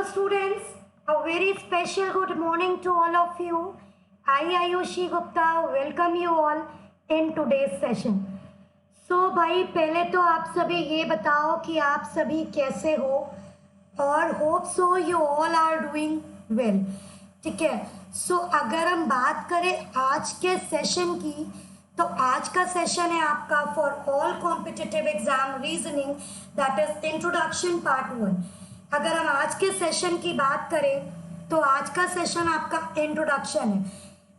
Hello students, a very special good morning to all of you. I Ayushi Gupta welcome you all in today's session. भाई पहले तो आप सभी ये बताओ कि आप सभी कैसे हो और hope so you all are doing well. ठीक है. अगर हम बात करें आज के सेशन की तो आज का सेशन है आपका for all competitive exam reasoning that is introduction part 1. अगर हम आज के सेशन की बात करें तो आज का सेशन आपका इंट्रोडक्शन है.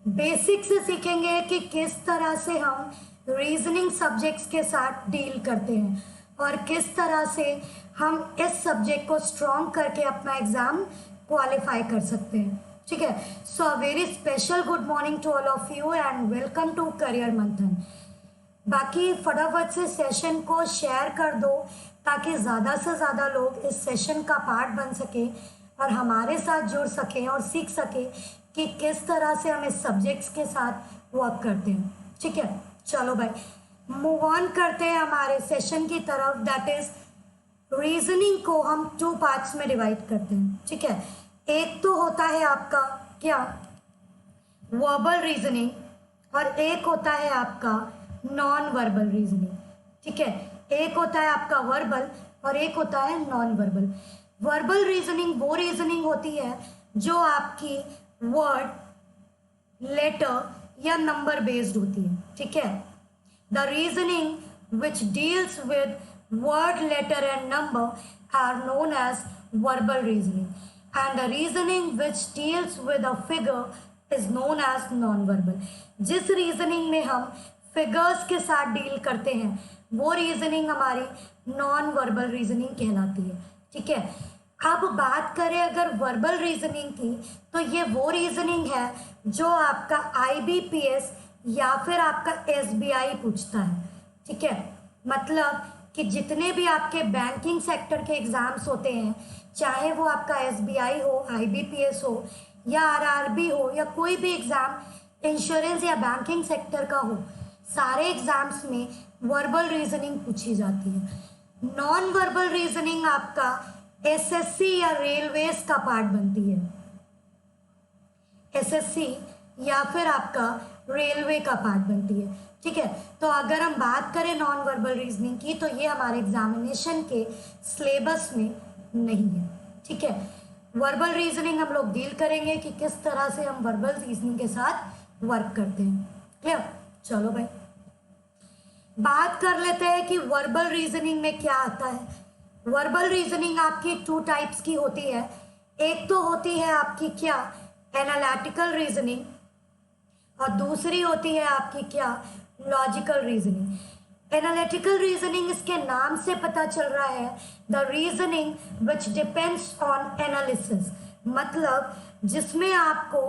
बेसिक से सीखेंगे कि किस तरह से हम रीजनिंग सब्जेक्ट्स के साथ डील करते हैं और किस तरह से हम इस सब्जेक्ट को स्ट्रॉन्ग करके अपना एग्ज़ाम क्वालिफाई कर सकते हैं. ठीक है. A very special good morning to all of you and welcome to Career Manthan. बाकी फटाफट से सेशन को शेयर कर दो ताकि ज़्यादा से ज़्यादा लोग इस सेशन का पार्ट बन सके और हमारे साथ जुड़ सकें और सीख सकें कि किस तरह से हम इस सब्जेक्ट्स के साथ वर्क करते हैं. ठीक है. चलो भाई मूव ऑन करते हैं हमारे सेशन की तरफ. दैट इज रीजनिंग को हम 2 पार्ट्स में डिवाइड करते हैं. ठीक है. एक तो होता है आपका क्या वर्बल रीजनिंग और एक होता है आपका नॉन वर्बल रीजनिंग. ठीक है. एक होता है आपका वर्बल और एक होता है नॉन वर्बल. वर्बल रीजनिंग वो रीजनिंग होती है जो आपकी वर्ड, लेटर या नंबर बेस्ड होती है. ठीक है. The reasoning which deals with word, letter and number are known as verbal reasoning and the reasoning which deals with a figure is known as non verbal. जिस reasoning में हम figures के साथ deal करते हैं वो रीजनिंग हमारी non verbal reasoning कहलाती है. ठीक है. अब बात करें अगर वर्बल रीजनिंग की तो ये वो रीजनिंग है जो आपका IBPS या फिर आपका SBI पूछता है. ठीक है. मतलब कि जितने भी आपके बैंकिंग सेक्टर के एग्ज़ाम्स होते हैं, चाहे वो आपका SBI हो, IBPS हो या RRB हो या कोई भी एग्ज़ाम इंश्योरेंस या बैंकिंग सेक्टर का हो, सारे एग्ज़ाम्स में वर्बल रीजनिंग पूछी जाती है. नॉन वर्बल रीजनिंग आपका SSC या रेलवेज का पार्ट बनती है. SSC या फिर आपका रेलवे का पार्ट बनती है. ठीक है. तो अगर हम बात करें नॉन वर्बल रीजनिंग की तो ये हमारे एग्जामिनेशन के सिलेबस में नहीं है. ठीक है. वर्बल रीजनिंग हम लोग डील करेंगे कि किस तरह से हम वर्बल रीजनिंग के साथ वर्क करते हैं. क्लियर. चलो भाई बात कर लेते हैं कि वर्बल रीजनिंग में क्या आता है. वर्बल रीजनिंग आपकी 2 टाइप्स की होती है. एक तो होती है आपकी क्या एनालिटिकल रीजनिंग और दूसरी होती है आपकी क्या लॉजिकल रीजनिंग. एनालिटिकल रीजनिंग इसके नाम से पता चल रहा है the reasoning which depends on analysis. मतलब जिसमें आपको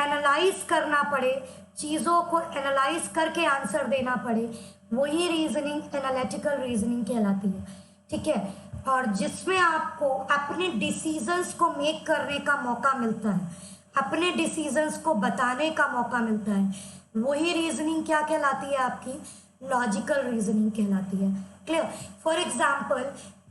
एनालाइज करना पड़े, चीज़ों को एनालाइज करके आंसर देना पड़े, वही रीजनिंग एनालिटिकल रीजनिंग कहलाती है. ठीक है. और जिसमें आपको अपने डिसीजंस को मेक करने का मौका मिलता है, अपने डिसीजंस को बताने का मौका मिलता है, वही रीजनिंग क्या कहलाती है आपकी लॉजिकल रीजनिंग कहलाती है. क्लियर. फॉर एग्जाम्पल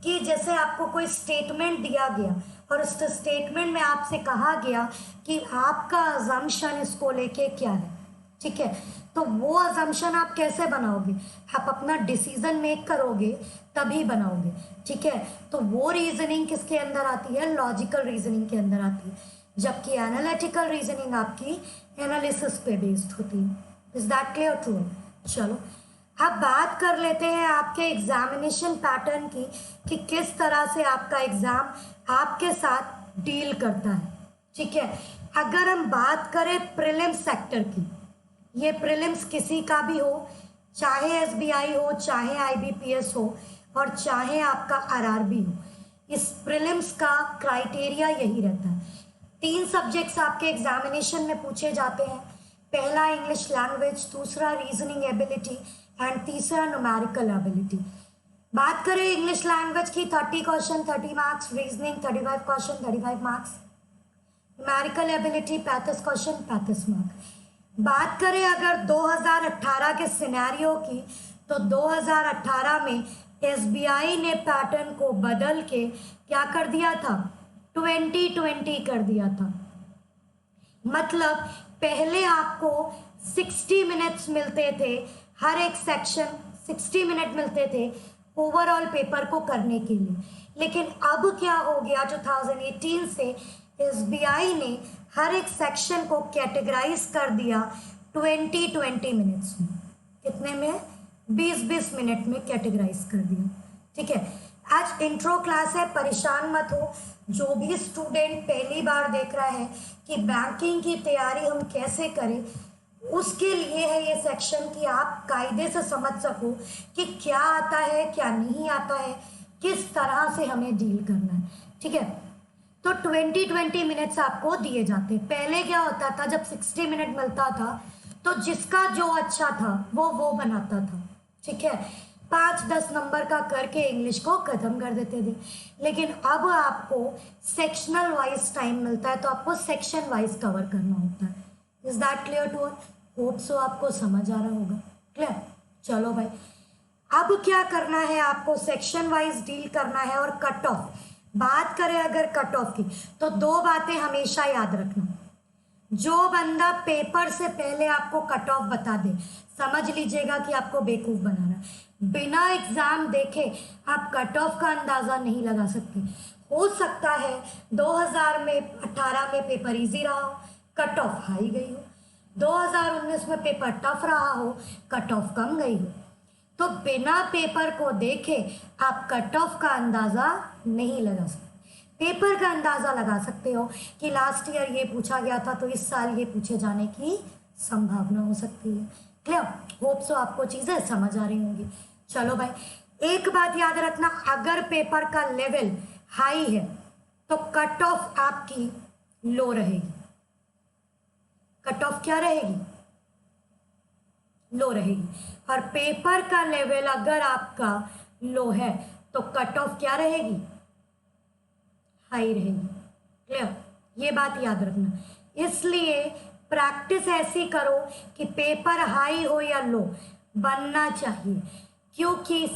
कि जैसे आपको कोई स्टेटमेंट दिया गया और उस स्टेटमेंट में आपसे कहा गया कि आपका अजम्पशन इसको लेके क्या है. ठीक है. तो वो अजम्पशन आप कैसे बनाओगे, आप अपना डिसीजन मेक करोगे तभी बनाओगे. ठीक है. तो वो रीजनिंग किसके अंदर आती है लॉजिकल रीजनिंग के अंदर आती है, जबकि एनालिटिकल रीजनिंग आपकी एनालिसिस पे बेस्ड होती है. Is that clear to. चलो अब बात कर लेते हैं आपके एग्जामिनेशन पैटर्न की कि किस तरह से आपका एग्जाम आपके साथ डील करता है. ठीक है. अगर हम बात करें प्रीलिम्स सेक्टर की, ये प्रीलिम्स किसी का भी हो, चाहे SBI हो, चाहे IBPS हो और चाहे आपका RRB हो, इस प्रीलिम्स का क्राइटेरिया यही रहता है. 3 सब्जेक्ट्स आपके एग्जामिनेशन में पूछे जाते हैं. पहला इंग्लिश लैंग्वेज, दूसरा रीजनिंग एबिलिटी एंड तीसरा न्यूमेरिकल एबिलिटी. बात करें इंग्लिश लैंग्वेज की 30 question 30 marks, reasoning 35 question 35 marks, numerical ability 35 question 35 marks. बात करें अगर 2018 के सिनेरियो की तो 2018 में SBI ने पैटर्न को बदल के क्या कर दिया था 20-20 कर दिया था। मतलब पहले आपको 60 मिनट्स मिलते थे, हर एक सेक्शन 60 मिनट मिलते थे ओवरऑल पेपर को करने के लिए। लेकिन अब क्या हो गया, 2018 से एसबीआई ने हर एक सेक्शन को कैटेगराइज कर दिया 20-20 मिनट्स में। कितने में? 20-20 मिनट में कैटेगराइज कर दिया। ठीक है, आज इंट्रो क्लास है, परेशान मत हो। जो भी स्टूडेंट पहली बार देख रहा है कि बैंकिंग की तैयारी हम कैसे करें, उसके लिए है ये सेक्शन कि आप कायदे से समझ सको कि क्या आता है क्या नहीं आता है, किस तरह से हमें डील करना है। ठीक है, तो 20-20 मिनट्स आपको दिए जाते। पहले क्या होता था, जब 60 मिनट मिलता था तो जिसका जो अच्छा था वो बनाता था। ठीक है, 5-10 नंबर का करके इंग्लिश को खत्म कर देते थे। लेकिन अब आपको सेक्शनल वाइज टाइम मिलता है, तो आपको सेक्शन वाइज कवर करना होता है। Is that clear to all? Hope so आपको समझ आ रहा होगा। क्लियर? चलो भाई, अब क्या करना है, आपको सेक्शन वाइज डील करना है। और कट ऑफ बात करें अगर कट ऑफ की, तो दो बातें हमेशा याद रखना। जो बंदा पेपर से पहले आपको कट ऑफ बता दे, समझ लीजिएगा कि आपको बेवकूफ बना रहा है। बिना एग्जाम देखे आप कट ऑफ का अंदाजा नहीं लगा सकते। हो सकता है 2018 में पेपर इजी रहा हो, कट ऑफ हाई गई हो। 2019 में पेपर टफ रहा हो, कट ऑफ कम गई हो। तो बिना पेपर को देखे आप कट ऑफ का अंदाजा नहीं लगा सकते। पेपर का अंदाजा लगा सकते हो कि लास्ट ईयर ये पूछा गया था, तो इस साल ये पूछे जाने की संभावना हो सकती है। क्लियर? होप सो आपको चीजें समझ आ रही होंगी। चलो भाई, एक बात याद रखना, अगर पेपर का लेवल हाई है तो कट ऑफ आपकी लो रहेगी। कट ऑफ क्या रहेगी? लो रहेगी। और पेपर का लेवल अगर आपका लो है तो कट ऑफ क्या रहेगी? हाई रहेगी। क्लियर? ये बात याद रखना। इसलिए प्रैक्टिस ऐसी करो कि पेपर हाई हो या लो बनना चाहिए, क्योंकि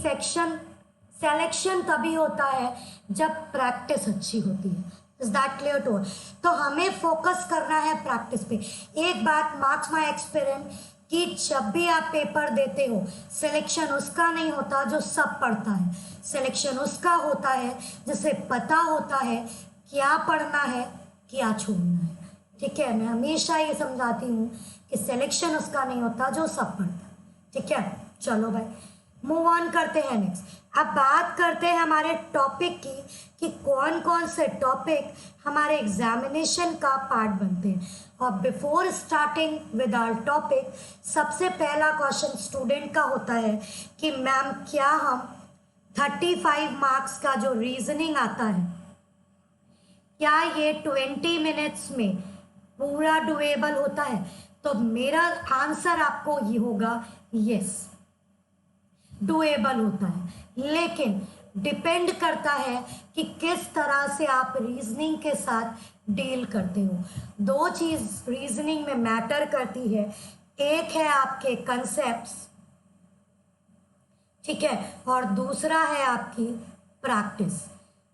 सिलेक्शन तभी होता है जब प्रैक्टिस अच्छी होती है। Is that clear to? तो हमें फोकस करना है प्रैक्टिस पे। एक बात मार्क्स माय एक्सपीरियंस कि जब भी आप पेपर देते हो, सिलेक्शन उसका नहीं होता जो सब पढ़ता है। सिलेक्शन उसका होता है जिसे पता होता है क्या पढ़ना है क्या छोड़ना है। ठीक है, मैं हमेशा ये समझाती हूँ कि सिलेक्शन उसका नहीं होता जो सब पढ़ता है। ठीक है, चलो भाई मूव ऑन करते हैं नेक्स्ट। अब बात करते हैं हमारे टॉपिक की कि कौन कौन से टॉपिक हमारे एग्जामिनेशन का पार्ट बनते हैं। और before starting with our topic, सबसे पहला क्वेश्चन स्टूडेंट का होता है कि मैम क्या हम 35 मार्क्स का जो रीजनिंग आता है, क्या ये 20 मिनट्स में पूरा डुएबल होता है? तो मेरा आंसर आपको ये होगा, यस डुएबल होता है। लेकिन डिपेंड करता है कि किस तरह से आप रीजनिंग के साथ डील करते हो। दो चीज रीजनिंग में मैटर करती है, एक है आपके कंसेप्ट्स, ठीक है, और दूसरा है आपकी प्रैक्टिस।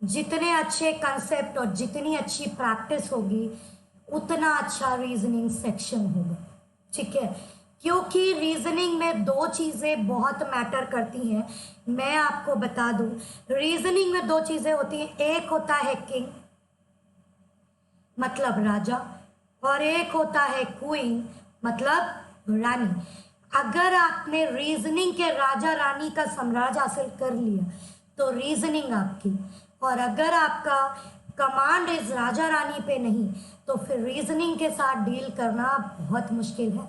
जितने अच्छे कंसेप्ट और जितनी अच्छी प्रैक्टिस होगी उतना अच्छा रीजनिंग सेक्शन होगा। ठीक है, क्योंकि रीजनिंग में दो चीज़ें बहुत मैटर करती हैं। मैं आपको बता दूं, रीजनिंग में दो चीज़ें होती हैं, एक होता है किंग मतलब राजा, और एक होता है क्वीन मतलब रानी। अगर आपने रीजनिंग के राजा रानी का साम्राज्य हासिल कर लिया तो रीजनिंग आपकी, और अगर आपका कमांड इस राजा रानी पे नहीं तो फिर रीजनिंग के साथ डील करना बहुत मुश्किल है।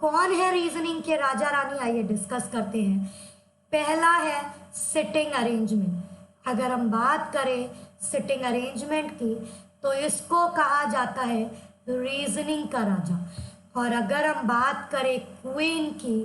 कौन है रीजनिंग के राजा रानी, आइए डिस्कस करते हैं। पहला है सिटिंग अरेंजमेंट। अगर हम बात करें सिटिंग अरेंजमेंट की तो इसको कहा जाता है रीजनिंग का राजा, और अगर हम बात करें क्वीन की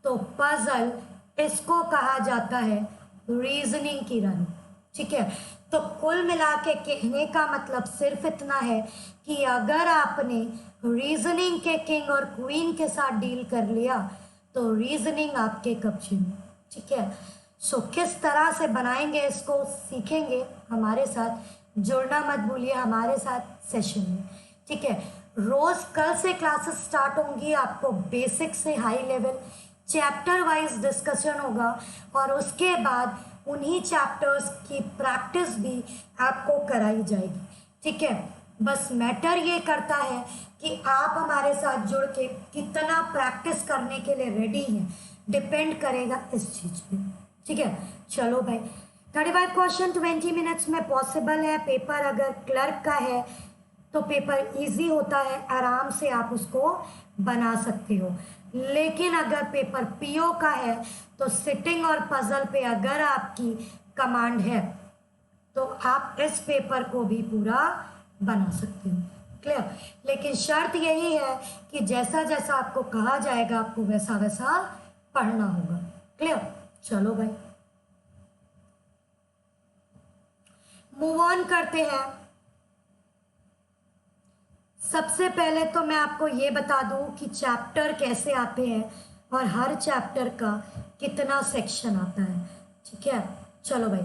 तो पजल, इसको कहा जाता है रीजनिंग की रानी। ठीक है, तो कुल मिला के कहने का मतलब सिर्फ इतना है कि अगर आपने रीजनिंग के किंग और क्वीन के साथ डील कर लिया तो रीजनिंग आपके कब्जे में। ठीक है, सो किस तरह से बनाएंगे इसको सीखेंगे हमारे साथ, जुड़ना मत भूलिए हमारे साथ सेशन में, ठीक है। रोज कल से क्लासेस स्टार्ट होंगी, आपको बेसिक से high level chapter wise discussion होगा और उसके बाद उन्हीं चैप्टर्स की प्रैक्टिस भी आपको कराई जाएगी, ठीक है। बस मैटर ये करता है कि आप हमारे साथ जुड़ के कितना प्रैक्टिस करने के लिए रेडी हैं, डिपेंड करेगा इस चीज़ पे, ठीक है। चलो भाई, 35 क्वेश्चन 20 मिनट्स में पॉसिबल है। पेपर अगर क्लर्क का है तो पेपर इजी होता है, आराम से आप उसको बना सकते हो। लेकिन अगर पेपर पीओ का है तो सिटिंग और पजल पे अगर आपकी कमांड है तो आप इस पेपर को भी पूरा बना सकते हो, क्लियर। लेकिन शर्त यही है कि जैसा जैसा आपको कहा जाएगा आपको वैसा वैसा पढ़ना होगा, क्लियर। चलो भाई, मूव ऑन करते हैं। सबसे पहले तो मैं आपको ये बता दूं कि चैप्टर कैसे आते हैं और हर चैप्टर का कितना सेक्शन आता है, ठीक है। चलो भाई,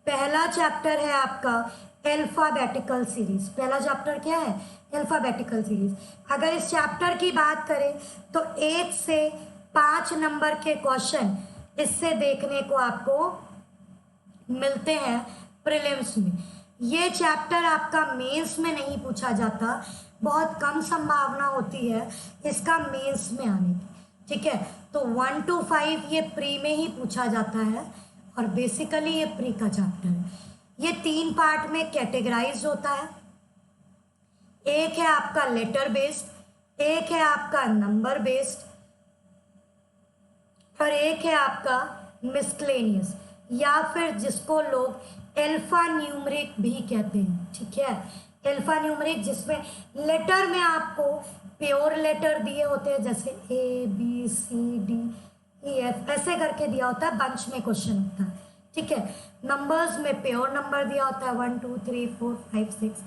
पहला चैप्टर है आपका अल्फाबेटिकल सीरीज। पहला चैप्टर क्या है? Alphabetical series. अगर इस चैप्टर की बात करें तो 1 से 5 नंबर के क्वेश्चन इससे देखने को आपको मिलते हैं प्रीलिम्स में। ये चैप्टर आपका मेंस में नहीं पूछा जाता, बहुत कम संभावना होती है इसका मेंस में आने की, ठीक है। तो 1 to 5 ये प्री में ही पूछा जाता है और बेसिकली ये प्री का चैप्टर है। ये 3 पार्ट में कैटेगराइज होता है। एक है आपका लेटर बेस्ड, एक है आपका नंबर बेस्ड और एक है आपका मिसलेनियस, या फिर जिसको लोग अल्फा न्यूमरिक भी कहते हैं, ठीक है। अल्फा न्यूमरिक जिसमें लेटर में आपको प्योर लेटर दिए होते हैं, जैसे ABCDEF ऐसे करके दिया होता है, बंच में क्वेश्चन होता है, ठीक है। नंबर्स में प्योर नंबर दिया होता है 1 2 3 4 5 6,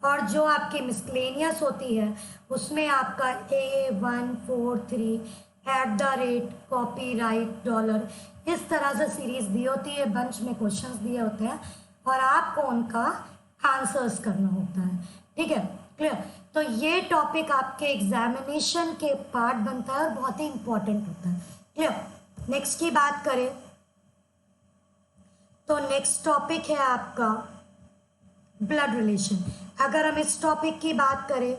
और जो आपकी मिसलेनियस होती है उसमें आपका A143 कॉपीराइट डॉलर इस तरह से सीरीज दी होती है, बंच में क्वेश्चंस दिए होते हैं और आपको उनका आंसर्स करना होता है, ठीक है, क्लियर। तो ये टॉपिक आपके एग्जामिनेशन के पार्ट बनता है और बहुत ही इंपॉर्टेंट होता है, क्लियर। नेक्स्ट की बात करें तो नेक्स्ट टॉपिक है आपका ब्लड रिलेशन। अगर हम इस टॉपिक की बात करें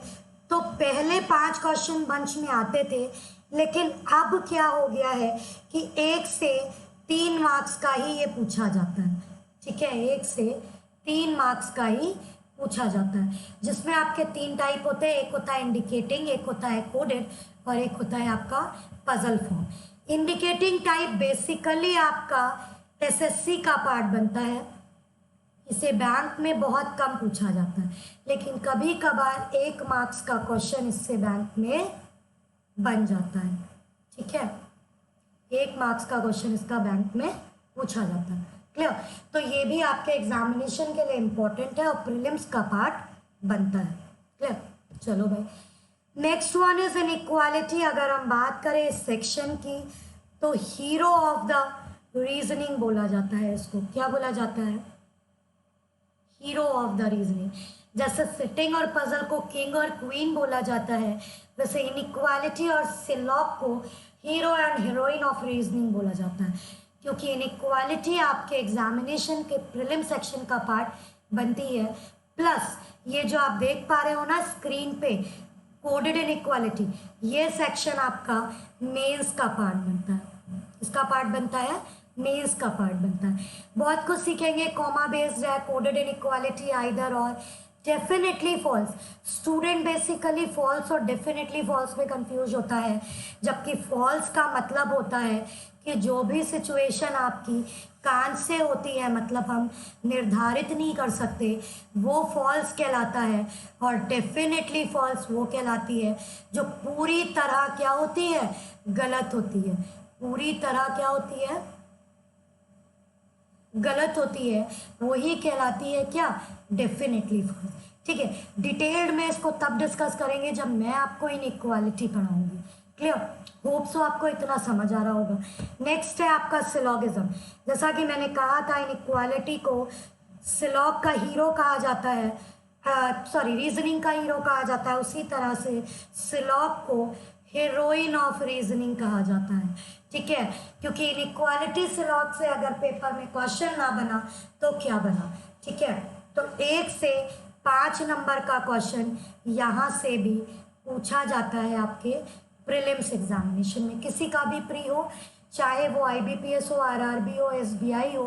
तो पहले 5 क्वेश्चन बंच में आते थे, लेकिन अब क्या हो गया है कि 1 से 3 मार्क्स का ही ये पूछा जाता है, ठीक है। 1 से 3 मार्क्स का ही पूछा जाता है, जिसमें आपके 3 टाइप होते हैं। एक होता है इंडिकेटिंग, एक होता है कोडेड और एक होता है आपका puzzle form. Indicating type basically आपका एसएससी का पार्ट बनता है, इसे बैंक में बहुत कम पूछा जाता है, लेकिन कभी कभार 1 मार्क्स का क्वेश्चन इससे बैंक में बन जाता है, ठीक है। 1 मार्क्स का क्वेश्चन इसका बैंक में पूछा जाता है, क्लियर। तो ये भी आपके एग्जामिनेशन के लिए इंपॉर्टेंट है और प्रीलिम्स का पार्ट बनता है, क्लियर। चलो भाई, नेक्स्ट वन इज इनइक्वालिटी। अगर हम बात करें इस सेक्शन की तो हीरो ऑफ द रीजनिंग बोला जाता है इसको। क्या बोला जाता है? Hero of the reasoning. जैसे सिटिंग और पजल को किंग और क्वीन बोला जाता है, वैसे इनइक्वालिटी और सिलॉक को hero and heroine of reasoning बोला जाता है, क्योंकि इनइक्वालिटी आपके एग्जामिनेशन के प्रीलिम सेक्शन का पार्ट बनती है। प्लस ये जो आप देख पा रहे हो ना स्क्रीन पे कोडेड इनइक्वालिटी, ये सेक्शन आपका मेंस का पार्ट बनता है। इसका पार्ट बनता है मेंस का पार्ट बनता है। बहुत कुछ सीखेंगे, कॉमा बेस्ड है, coded inequality, either or, definitely false. Student basically false और डेफिनेटली फॉल्स में कंफ्यूज होता है, जबकि फॉल्स का मतलब होता है कि जो भी सिचुएशन आपकी कान से होती है, मतलब हम निर्धारित नहीं कर सकते, वो फॉल्स कहलाता है। और डेफिनेटली फॉल्स वो कहलाती है जो पूरी तरह क्या होती है? गलत होती है। पूरी तरह क्या होती है? गलत होती है, वही कहलाती है क्या? डेफिनेटली फॉल्स, ठीक है। डिटेल्ड में इसको तब डिस्कस करेंगे जब मैं आपको इनइक्वालिटी पढ़ाऊंगी, क्लियर। होप सो आपको इतना समझ आ रहा होगा। नेक्स्ट है आपका सिलोगिज्म। जैसा कि मैंने कहा था, इनइक्वालिटी को सिलॉग का हीरो कहा जाता है, सॉरी रीजनिंग का हीरो कहा जाता है, उसी तरह से सिलॉग को हीरोइन ऑफ रीजनिंग कहा जाता है। ठीक है, क्योंकि इनइक्वालिटी सिलॉग से अगर पेपर में क्वेश्चन ना बना तो क्या बना। ठीक है, तो 1 से 5 नंबर का क्वेश्चन यहाँ से भी पूछा जाता है आपके प्रीलिम्स एग्जामिनेशन में, किसी का भी प्री हो, चाहे वो IBPS हो, RRB हो, SBI हो,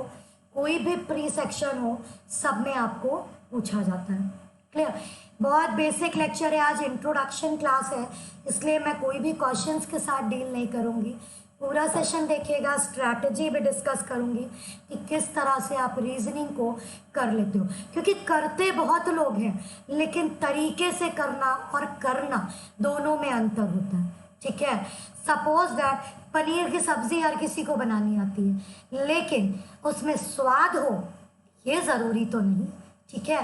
कोई भी प्री सेक्शन हो, सब में आपको पूछा जाता है। क्लियर, बहुत बेसिक लेक्चर है आज, इंट्रोडक्शन क्लास है, इसलिए मैं कोई भी क्वेश्चंस के साथ डील नहीं करूँगी। पूरा सेशन देखिएगा, स्ट्रैटेजी भी डिस्कस करूँगी कि किस तरह से आप रीजनिंग को कर लेते हो, क्योंकि करते बहुत लोग हैं लेकिन तरीके से करना और करना दोनों में अंतर होता है। ठीक है, सपोज दैट पनीर की सब्जी हर किसी को बनानी आती है, लेकिन उसमें स्वाद हो ये ज़रूरी तो नहीं। ठीक है,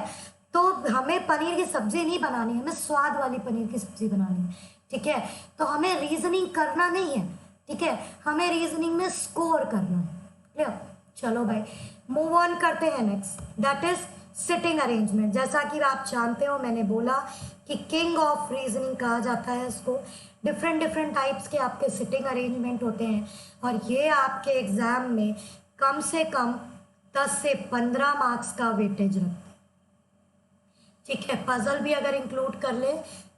तो हमें पनीर की सब्जी नहीं बनानी है, हमें स्वाद वाली पनीर की सब्जी बनानी है। ठीक है, तो हमें रीजनिंग करना नहीं है। ठीक है, हमें रीजनिंग में स्कोर करना है। क्लियर, चलो भाई मूव ऑन करते हैं next, that is sitting arrangement. जैसा कि आप जानते हो, मैंने बोला कि किंग ऑफ रीजनिंग कहा जाता है इसको। डिफरेंट डिफरेंट टाइप्स के आपके सिटिंग अरेंजमेंट होते हैं और ये आपके एग्जाम में कम से कम 10 से 15 मार्क्स का वेटेज रखते हैं। ठीक है, पजल भी अगर इंक्लूड कर ले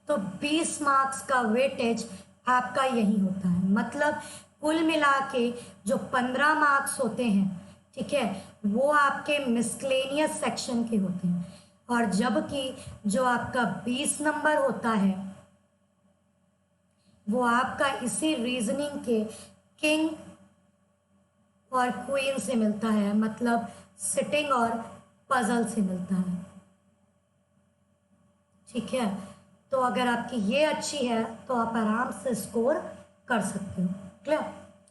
तो 20 मार्क्स का वेटेज आपका यही होता है। मतलब कुल मिला के जो 15 मार्क्स होते हैं, ठीक है, वो आपके मिसलेनियस सेक्शन के होते हैं, और जबकि जो आपका 20 नंबर होता है वो आपका इसी रीजनिंग के किंग और क्वीन से मिलता है, मतलब सिटिंग और पजल से मिलता है। ठीक है, तो अगर आपकी ये अच्छी है तो आप आराम से स्कोर कर सकते हो। क्लियर,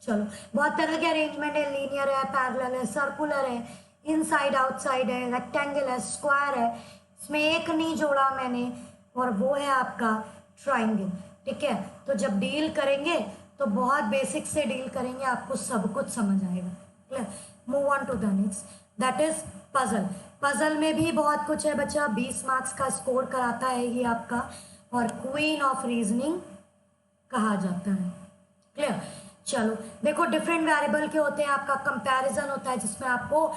चलो बहुत तरह के अरेंजमेंट है, लीनियर है, पैरेलल है, सर्कुलर है, इनसाइड आउटसाइड है, रेक्टेंगल है, स्क्वायर है, इसमें एक नहीं जोड़ा मैंने, और वो है आपका ट्राइंगल। ठीक है, तो जब डील करेंगे तो बहुत बेसिक से डील करेंगे, आपको सब कुछ समझ आएगा। Clear, move on to the next, that is puzzle. Puzzle में भी बहुत कुछ है बच्चा, 20 मार्क्स का स्कोर कराता है ये आपका, और क्वीन ऑफ रीजनिंग कहा जाता है। क्लियर, चलो देखो डिफरेंट वेरिएबल के होते हैं, आपका कंपैरिजन होता है जिसमें आपको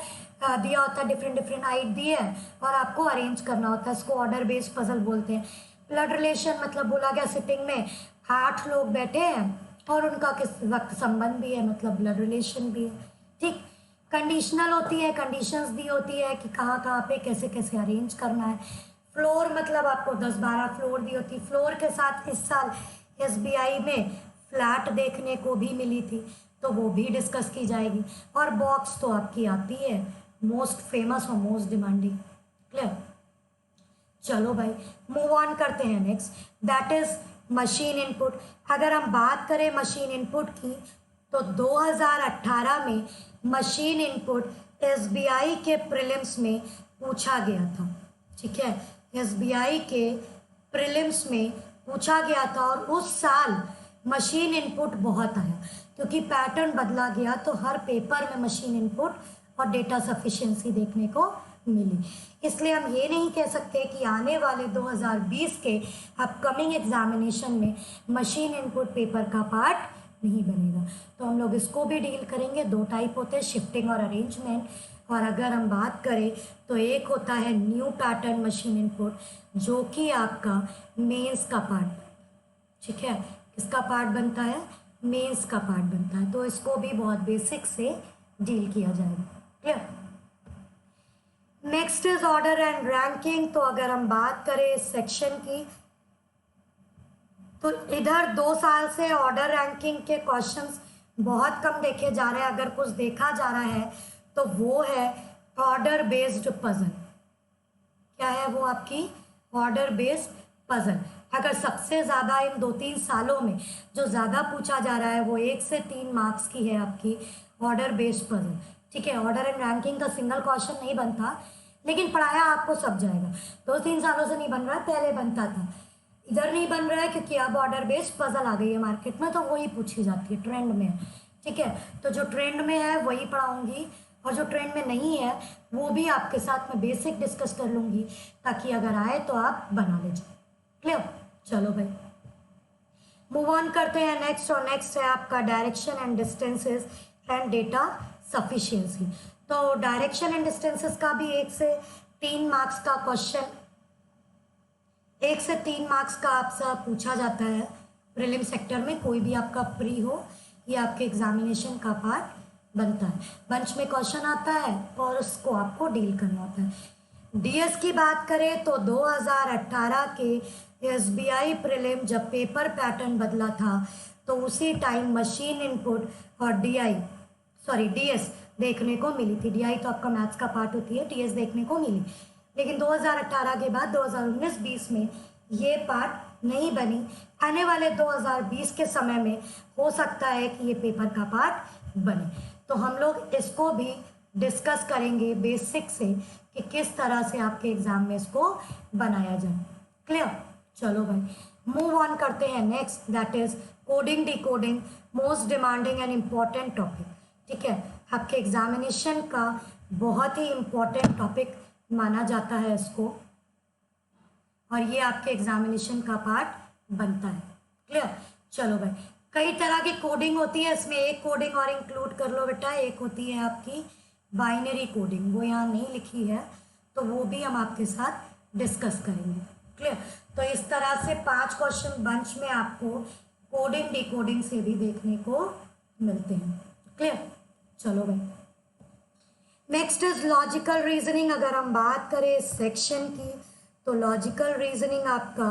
दिया होता है डिफरेंट डिफरेंट हाइट दी है और आपको अरेंज करना होता है, इसको ऑर्डर बेस्ड पजल बोलते हैं। ब्लड रिलेशन मतलब बोला गया सिटिंग में 8 लोग बैठे हैं और उनका किस वक्त संबंध भी है, मतलब ब्लड रिलेशन भी है। ठीक, कंडीशनल होती है, कंडीशंस दी होती है कि कहाँ कहाँ पे कैसे कैसे अरेंज करना है। फ्लोर मतलब आपको 10-12 फ्लोर दी होती है। फ्लोर के साथ इस साल SBI में फ्लैट देखने को भी मिली थी, तो वो भी डिस्कस की जाएगी। और बॉक्स तो आपकी आती है, मोस्ट फेमस और मोस्ट डिमांडिंग। क्लियर, चलो भाई मूव ऑन करते हैं next, that is machine input. अगर हम बात करें मशीन इनपुट की तो 2018 में मशीन इनपुट SBI के प्रीलिम्स में पूछा गया था। ठीक है, SBI के प्रीलिम्स में पूछा गया था और उस साल मशीन इनपुट बहुत आया, क्योंकि पैटर्न बदला गया, तो हर पेपर में मशीन इनपुट और डेटा सफिशिएंसी देखने को मिली। इसलिए हम ये नहीं कह सकते कि आने वाले 2020 के अपकमिंग एग्जामिनेशन में मशीन इनपुट पेपर का पार्ट नहीं बनेगा, तो हम लोग इसको भी डील करेंगे। 2 टाइप होते हैं, शिफ्टिंग और अरेंजमेंट। और अगर हम बात करें तो एक होता है न्यू पैटर्न मशीन इनपुट, जो कि आपका मेंस का पार्ट, ठीक है, किसका पार्ट बनता है, मेंस का पार्ट बनता है, तो इसको भी बहुत बेसिक से डील किया जाएगा। Clear, next is order and ranking. तो अगर हम बात करें इस सेक्शन की तो इधर 2 साल से ऑर्डर रैंकिंग के क्वेश्चंस बहुत कम देखे जा रहे हैं। अगर कुछ देखा जा रहा है तो वो है ऑर्डर बेस्ड पजल। क्या है वो, आपकी ऑर्डर बेस्ड पजल। अगर सबसे ज़्यादा इन 2-3 सालों में जो ज़्यादा पूछा जा रहा है वो 1 से 3 मार्क्स की है आपकी ऑर्डर बेस्ड पजल। ठीक है, ऑर्डर एंड रैंकिंग का सिंगल क्वेश्चन नहीं बनता, लेकिन पढ़ाया आपको सब जाएगा। 2-3 सालों से नहीं बन रहा है, पहले बनता था, इधर नहीं बन रहा है क्योंकि अब ऑर्डर बेस्ड पजल आ गई है मार्केट में, तो वही पूछी जाती है, ट्रेंड में है। ठीक है, तो जो ट्रेंड में है वही पढ़ाऊंगी और जो ट्रेंड में नहीं है वो भी आपके साथ मैं बेसिक डिस्कस कर लूँगी, ताकि अगर आए तो आप बना लीजिए। क्लियर? चलो भाई मूव ऑन करते हैं नेक्स्ट, और नेक्स्ट है आपका direction and distances and data sufficiency. तो डायरेक्शन एंड डिस्टेंसेस का भी 1 से 3 मार्क्स का क्वेश्चन, 1 से 3 मार्क्स का आपसे पूछा जाता है प्रीलिम सेक्टर में। कोई भी आपका प्री हो या आपके एग्जामिनेशन का पार्ट बनता है। बंच में क्वेश्चन आता है और उसको आपको डील करना होता है। डीएस की बात करें तो 2018 के एसबीआई प्रीलिम जब पेपर पैटर्न बदला था तो उसी टाइम मशीन इनपुट और डीएस देखने को मिली थी। डीआई तो आपका मैथ्स का पार्ट होती है, डीएस देखने को मिली, लेकिन 2018 के बाद 2019-20 में ये पार्ट नहीं बनी। आने वाले 2020 के समय में हो सकता है कि ये पेपर का पार्ट बने। तो हम लोग इसको भी डिस्कस करेंगे बेसिक से कि किस तरह से आपके एग्जाम में इसको बनाया जाए। क्लियर? चलो भाई मूव ऑन करते हैं next, that is coding decoding, most demanding and important topic. ठीक है, आपके एग्जामिनेशन का बहुत ही इम्पॉर्टेंट टॉपिक माना जाता है इसको, और ये आपके एग्जामिनेशन का पार्ट बनता है। क्लियर? चलो भाई कई तरह की कोडिंग होती है, इसमें एक कोडिंग और इंक्लूड कर लो बेटा, एक होती है आपकी बाइनरी कोडिंग, वो यहाँ नहीं लिखी है तो वो भी हम आपके साथ डिस्कस करेंगे। क्लियर? तो इस तरह से 5 क्वेश्चन बंच में आपको कोडिंग डिकोडिंग से भी देखने को मिलते हैं। क्लियर? चलो भाई नेक्स्ट इज लॉजिकल रीजनिंग। अगर हम बात करें इस सेक्शन की तो लॉजिकल रीजनिंग आपका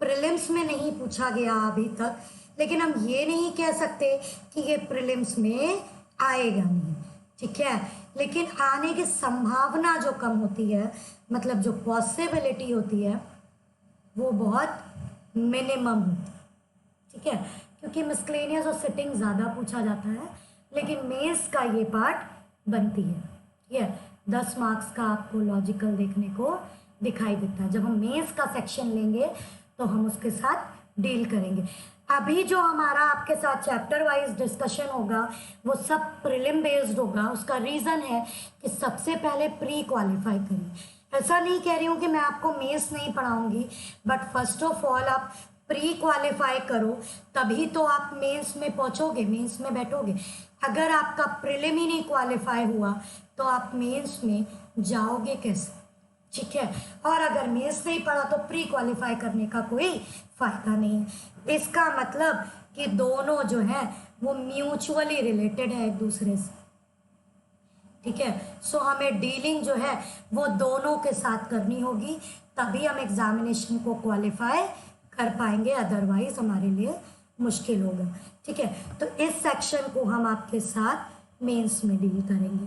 प्रीलिम्स में नहीं पूछा गया अभी तक, लेकिन हम ये नहीं कह सकते कि ये प्रीलिम्स में आएगा नहीं। ठीक है, लेकिन आने की संभावना जो कम होती है, मतलब जो पॉसिबिलिटी होती है वो बहुत मिनिमम होती है। ठीक है, क्योंकि मिसलेनियस और सिटिंग ज़्यादा पूछा जाता है, लेकिन मेंस का ये पार्ट बनती है। ठीक है, 10 मार्क्स का आपको लॉजिकल देखने को दिखाई देता है। जब हम मेंस का सेक्शन लेंगे तो हम उसके साथ डील करेंगे। अभी जो हमारा आपके साथ चैप्टर वाइज डिस्कशन होगा वो सब प्रीलिम बेस्ड होगा। उसका रीज़न है कि सबसे पहले प्री क्वालिफाई करिए। ऐसा नहीं कह रही हूँ कि मैं आपको मेंस नहीं पढ़ाऊँगी, बट फर्स्ट ऑफ ऑल आप प्री क्वालिफाई करो, तभी तो आप मेंस में पहुँचोगे, मेंस में बैठोगे। अगर आपका प्रीलिम ही नहीं क्वालिफाई हुआ तो आप मेंस में जाओगे कैसे? ठीक है, और अगर मेंस नहीं पढ़ा तो प्री क्वालिफाई करने का कोई फायदा नहीं है। इसका मतलब कि दोनों जो है वो म्यूचुअली रिलेटेड है एक दूसरे से। ठीक है, सो हमें डीलिंग जो है वो दोनों के साथ करनी होगी, तभी हम एग्जामिनेशन को क्वालिफाई कर पाएंगे, अदरवाइज हमारे लिए मुश्किल होगा। ठीक है, तो इस सेक्शन को हम आपके साथ मेंस में डील करेंगे।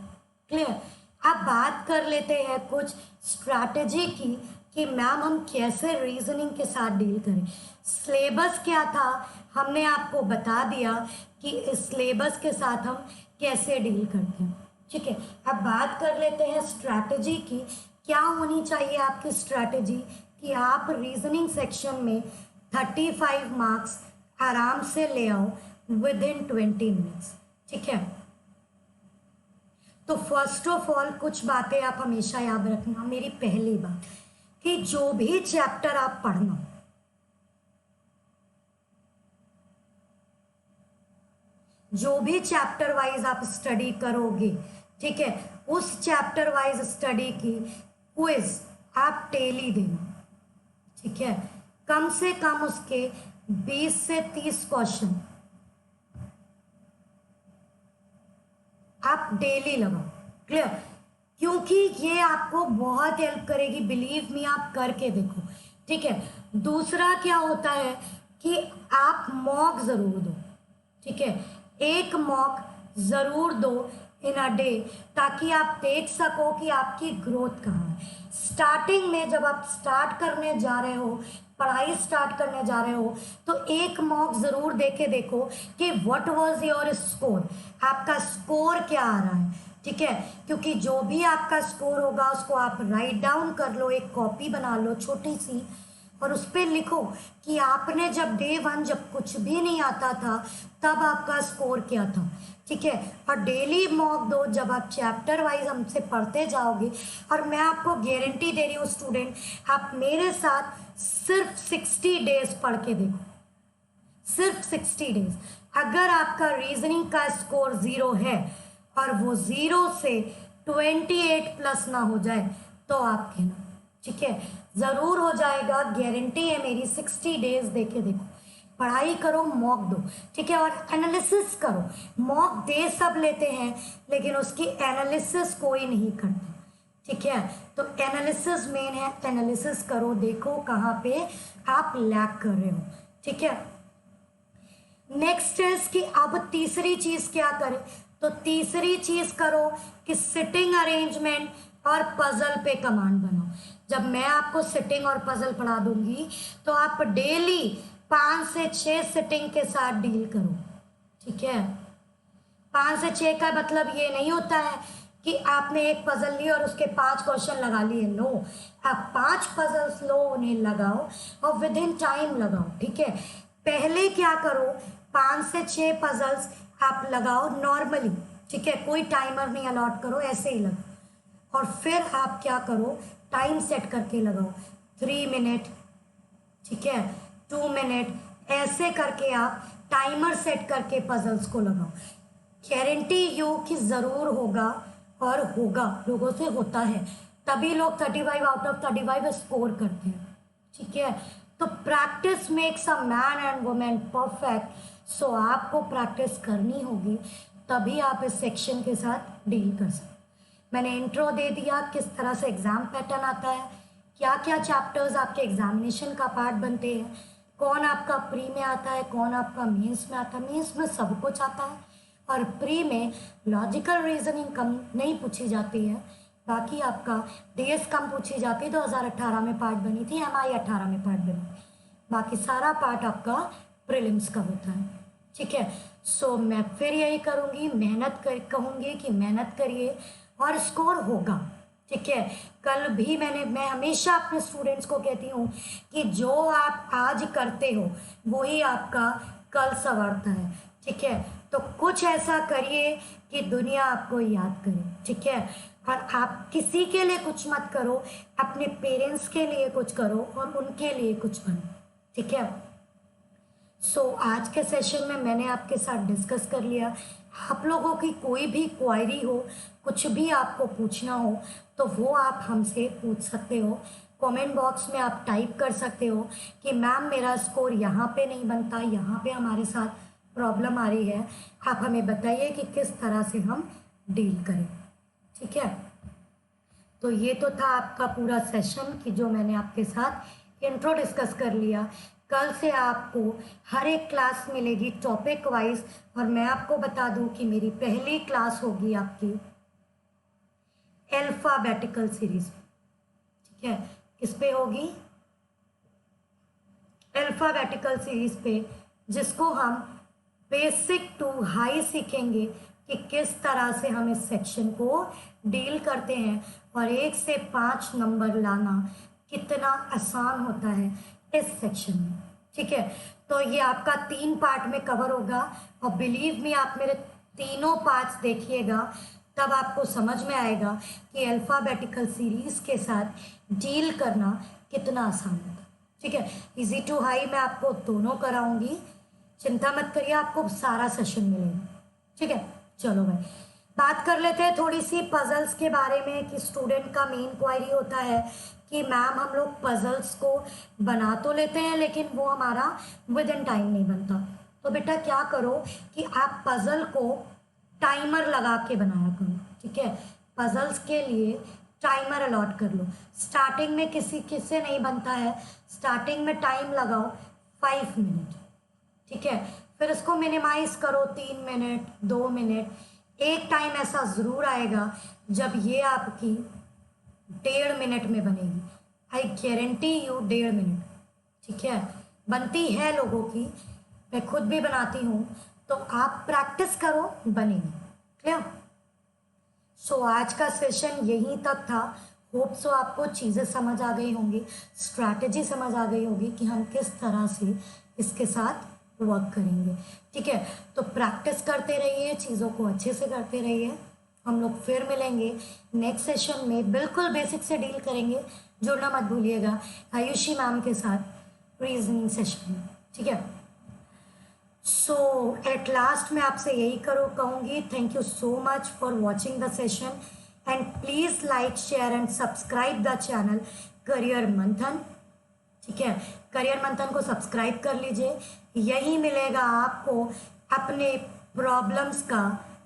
क्लियर? अब बात कर लेते हैं कुछ स्ट्रैटेजी की कि मैम हम कैसे रीजनिंग के साथ डील करें। सिलेबस क्या था हमने आपको बता दिया कि इस सिलेबस के साथ हम कैसे डील करते हैं। ठीक है, अब बात कर लेते हैं स्ट्रैटेजी की। क्या होनी चाहिए आपकी स्ट्रैटेजी कि आप रीजनिंग सेक्शन में 35 मार्क्स आराम से ले आओ विद इन 20 मिनट्स। ठीक है, तो फर्स्ट ऑफ ऑल कुछ बातें आप हमेशा याद रखना। मेरी पहली बात कि जो भी चैप्टर आप पढ़ना, जो भी चैप्टर वाइज आप स्टडी करोगे, ठीक है, उस चैप्टर वाइज स्टडी की क्विज आप डेली देना। ठीक है, कम से कम उसके 20 से 30 क्वेश्चन आप डेली लगाओ। क्लियर? क्योंकि ये आपको बहुत हेल्प करेगी, बिलीव मी, आप करके देखो। ठीक है, दूसरा क्या होता है कि आप मॉक ज़रूर दो। ठीक है, एक मॉक ज़रूर दो इन अ डे, ताकि आप देख सको कि आपकी ग्रोथ कहाँ है। स्टार्टिंग में जब आप स्टार्ट करने जा रहे हो, पढ़ाई स्टार्ट करने जा रहे हो, तो एक मॉक ज़रूर दे के देखो कि व्हाट वाज योर स्कोर, आपका स्कोर क्या आ रहा है। ठीक है, क्योंकि जो भी आपका स्कोर होगा उसको आप राइट डाउन कर लो, एक कॉपी बना लो छोटी सी, और उस पर लिखो कि आपने जब डे 1 जब कुछ भी नहीं आता था तब आपका स्कोर क्या था। ठीक है। और डेली मॉक दो, जब आप चैप्टर वाइज हमसे पढ़ते जाओगे, और मैं आपको गारंटी दे रही हूँ स्टूडेंट, आप मेरे साथ सिर्फ 60 डेज पढ़ के देखो, सिर्फ 60 डेज। अगर आपका रीजनिंग का स्कोर 0 है और वो 0 से 28 प्लस ना हो जाए तो आप कहना, ठीक है, ज़रूर हो जाएगा, गारंटी है मेरी। 60 डेज देके देखो, पढ़ाई करो, मॉक दो, ठीक है, और एनालिसिस करो। मॉक दे सब लेते हैं लेकिन उसकी एनालिसिस कोई नहीं करता, ठीक है। तो एनालिसिस मेन है, एनालिसिस करो, देखो कहाँ पे आप लैग कर रहे हो, ठीक है। नेक्स्ट इज कि अब तीसरी चीज क्या करें, तो तीसरी चीज करो कि सिटिंग अरेंजमेंट और पजल पे कमांड बनाओ। जब मैं आपको सिटिंग और पजल पढ़ा दूंगी तो आप डेली 5 से 6 सिटिंग के साथ डील करो, ठीक है। 5 से 6 का मतलब ये नहीं होता है कि आपने एक पजल ली और उसके 5 क्वेश्चन लगा लिए, नो। आप 5 पजल्स लो, उन्हें लगाओ और विद इन टाइम लगाओ, ठीक है। पहले क्या करो, 5 से 6 पजल्स आप लगाओ नॉर्मली, ठीक है, कोई टाइमर नहीं अलॉट करो, ऐसे ही लगाओ। और फिर आप क्या करो, टाइम सेट करके लगाओ, 3 मिनट, ठीक है, 2 मिनट, ऐसे करके आप टाइमर सेट करके पजल्स को लगाओ। गारंटी यू कि ज़रूर होगा, और होगा, लोगों से होता है, तभी लोग 35 आउट ऑफ 35 स्कोर करते हैं, ठीक है। तो practice makes a man and women perfect. So आपको प्रैक्टिस करनी होगी, तभी आप इस सेक्शन के साथ डील कर सकते। मैंने इंट्रो दे दिया, किस तरह से एग्ज़ाम पैटर्न आता है, क्या क्या चैप्टर्स आपके एग्जामिनेशन का पार्ट बनते हैं, कौन आपका प्री में आता है, कौन आपका मेंस में आता है। मेंस में सब कुछ आता है और प्री में लॉजिकल रीजनिंग कम नहीं पूछी जाती है, बाकी आपका डीएस कम पूछी जाती है, 2018 में पार्ट बनी थी, एमआई 18 में पार्ट बनी, बाकी सारा पार्ट आपका प्रीलिम्स का होता है, ठीक है। सो मैं फिर यही करूँगी, मेहनत कर कहूँगी कि मेहनत करिए और स्कोर होगा, ठीक है। कल भी मैं हमेशा अपने स्टूडेंट्स को कहती हूँ कि जो आप आज करते हो वही आपका कल संवरता है, ठीक है। तो कुछ ऐसा करिए कि दुनिया आपको याद करे, ठीक है। और आप किसी के लिए कुछ मत करो, अपने पेरेंट्स के लिए कुछ करो और उनके लिए कुछ बनो, ठीक है। सो आज के सेशन में मैंने आपके साथ डिस्कस कर लिया। आप लोगों की कोई भी क्वायरी हो, कुछ भी आपको पूछना हो तो वो आप हमसे पूछ सकते हो। कमेंट बॉक्स में आप टाइप कर सकते हो कि मैम मेरा स्कोर यहाँ पे नहीं बनता, यहाँ पे हमारे साथ प्रॉब्लम आ रही है, आप हमें बताइए कि किस तरह से हम डील करें, ठीक है। तो ये तो था आपका पूरा सेशन कि जो मैंने आपके साथ इंट्रो डिस्कस कर लिया। कल से आपको हर एक क्लास मिलेगी टॉपिक वाइज, और मैं आपको बता दूं कि मेरी पहली क्लास होगी आपकी अल्फाबेटिकल सीरीज, ठीक है। किस पे होगी, अल्फाबेटिकल सीरीज पे, जिसको हम बेसिक टू हाई सीखेंगे कि किस तरह से हम इस सेक्शन को डील करते हैं और 1 से 5 नंबर लाना कितना आसान होता है इस सेक्शन में, ठीक है। तो ये आपका 3 पार्ट में कवर होगा, और बिलीव मी आप मेरे तीनों पार्ट्स देखिएगा, तब आपको समझ में आएगा कि अल्फ़ाबेटिकल सीरीज़ के साथ डील करना कितना आसान होता है, ठीक है। इजी टू हाई मैं आपको दोनों कराऊंगी, चिंता मत करिए, आपको सारा सेशन मिलेगा, ठीक है। चलो भाई, बात कर लेते हैं थोड़ी सी पजल्स के बारे में कि स्टूडेंट का मेन क्वायरी होता है कि मैम हम लोग पजल्स को बना तो लेते हैं लेकिन वो हमारा विद इन टाइम नहीं बनता। तो बेटा क्या करो कि आप पजल को टाइमर लगा के बनाया करो, ठीक है। पजल्स के लिए टाइमर अलॉट कर लो। स्टार्टिंग में किससे नहीं बनता है, स्टार्टिंग में टाइम लगाओ 5 मिनट, ठीक है। फिर इसको मिनिमाइज करो 3 मिनट, 2 मिनट। एक टाइम ऐसा ज़रूर आएगा जब ये आपकी 1.5 मिनट में बनेगी, आई गारंटी यू 1.5 मिनट, ठीक है। बनती है लोगों की, मैं खुद भी बनाती हूँ, तो आप प्रैक्टिस करो, बनेगी, क्लियर। सो आज का सेशन यहीं तक था। होप सो आपको चीज़ें समझ आ गई होंगी, स्ट्रैटेजी समझ आ गई होगी कि हम किस तरह से इसके साथ वर्क करेंगे। ठीक है, तो प्रैक्टिस करते रहिए, चीज़ों को अच्छे से करते रहिए। हम लोग फिर मिलेंगे नेक्स्ट सेशन में, बिल्कुल बेसिक से डील करेंगे। जुड़ना मत भूलिएगा आयुषी मैम के साथ रीजनिंग सेशन में। ठीक है, सो एट लास्ट मैं आपसे यही कहूँगी, thank you so much for watching the session and please like share and subscribe the channel career मंथन। ठीक है, करियर मंथन को सब्सक्राइब कर लीजिए, यही मिलेगा आपको अपने प्रॉब्लम्स का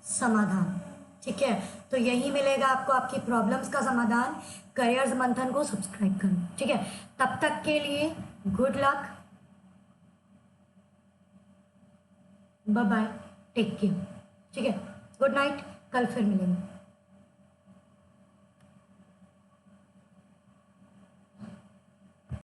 समाधान। ठीक है, तो यही मिलेगा आपको आपकी प्रॉब्लम्स का समाधान, करियर मंथन को सब्सक्राइब करना। ठीक है, तब तक के लिए good luck, bye bye, take care. ठीक है, गुड नाइट, कल फिर मिलेंगे।